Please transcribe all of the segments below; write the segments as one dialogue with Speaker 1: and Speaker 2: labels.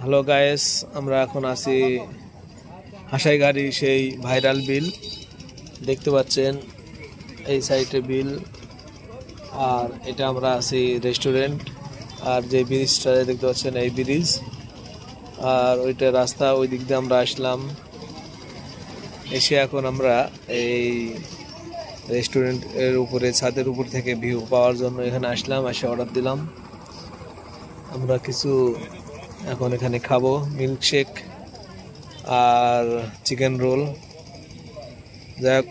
Speaker 1: Hello guys, আমরা এখন আছি হাসাইগাড়ি সেই ভাইরাল বিল। দেখতে পাচ্ছেন এই সাইডে বিল, আর এটা আমরা আছি রেস্টুরেন্ট। আর যে ব্রিজটা দেখতে পাচ্ছেন এই ব্রিজ, আর ওইটা রাস্তা, ওই দিক দিয়ে আমরা আসলাম। এসে এখন আমরা এই রেস্টুরেন্ট এর উপরে, ছাদের উপর থেকে ভিউ পাওয়ার জন্য এখানে আসলাম, এসে অর্ডার দিলাম। আমরা কিছু এখন এখানে খাবো, মিল্কশেক আর চিকেন রোল। যাক,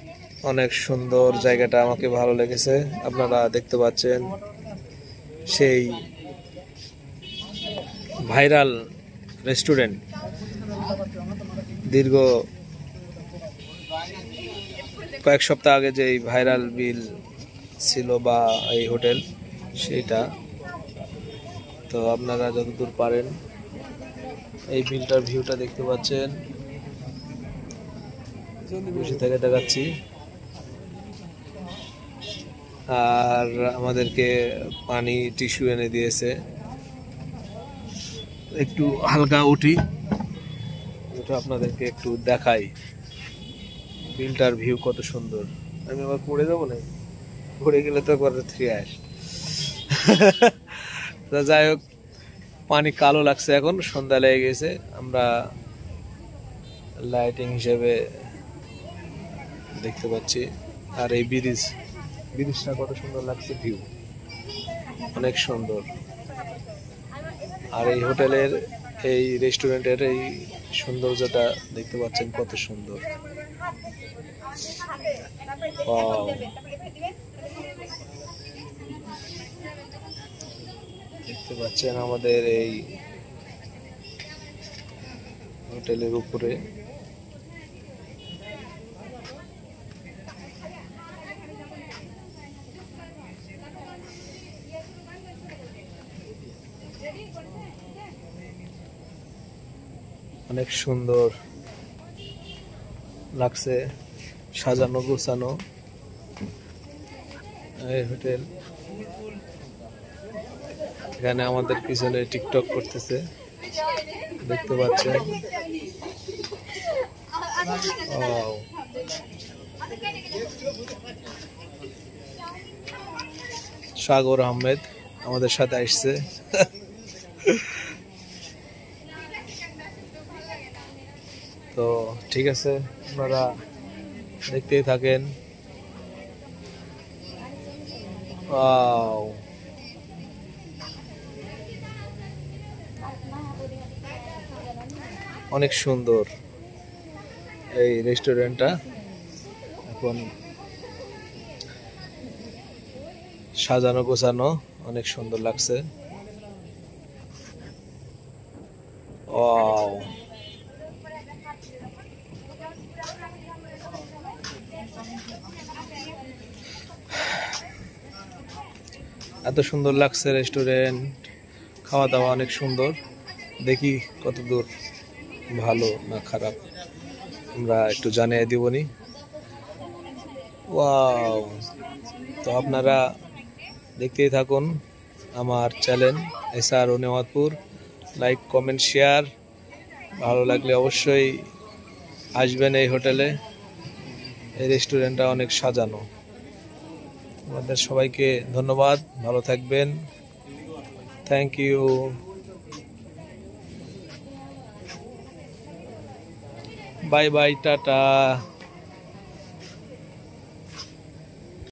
Speaker 1: অনেক সুন্দর জায়গাটা, আমাকে ভালো লেগেছে। আপনারা দেখতে পাচ্ছেন সেই ভাইরাল রেস্টুরেন্ট। দীর্ঘ কয়েক সপ্তাহ আগে যে ভাইরাল বিল ছিল বা এই হোটেল, সেইটা। তো আপনারা যতদূর পারেন এই বিলটার ভিউটা দেখতে পাচ্ছেন, বসে থেকে দেখাচ্ছি। আর আমাদেরকে পানি, টিস্যু এনে দিয়েছে। একটু হালকা উঠি, এটা আপনাদেরকে একটু দেখাই বিলটার ভিউ কত সুন্দর। আমি আবার পড়ে যাবো না, পড়ে গেলে তো করে থ্রি আস। যাই হোক, পানি কালো লাগছে, এখন সন্ধ্যা লেগে গেছে। আমরা লাইটিং হিসেবে দেখতে পাচ্ছি। আর এই ব্রিজটা কত সুন্দর লাগছে, ভিউ অনেক সুন্দর। আর এই হোটেলের, এই রেস্টুরেন্টের এই সৌন্দর্যটা দেখতে পাচ্ছেন কত সুন্দর। দেখতে পাচ্ছেন আমাদের এই হোটেলের উপরে অনেক সুন্দর লাগছে, সাজানো গোছানো এই হোটেল। এখানে আমাদের পিছনে টিকটক করতেছে, দেখতে পাচ্ছেন। সাগর আহমেদ আমাদের সাথে আসছে। তো ঠিক আছে, আপনারা দেখতেই থাকেন। অনেক সুন্দর এই রেস্টুরেন্টটা, এখন সাজানো গোছানো, অনেক সুন্দর লাগছে। এত সুন্দর লাগছে রেস্টুরেন্ট, খাওয়া দাওয়া অনেক সুন্দর। দেখি কত দূর ভালো না খারাপ, আমরা একটু জানিয়ে দিবনি। ওয়াও! তো আপনারা দেখতেই থাকুন আমার channel SR Newatpur. Like, comment, share. ভালো লাগলে অবশ্যই আসবেন এই হোটেলে। এই রেস্টুরেন্টটা অনেক সাজানো। আমাদের সবাইকে ধন্যবাদ, ভালো থাকবেন। Thank you. Bye bye, tata.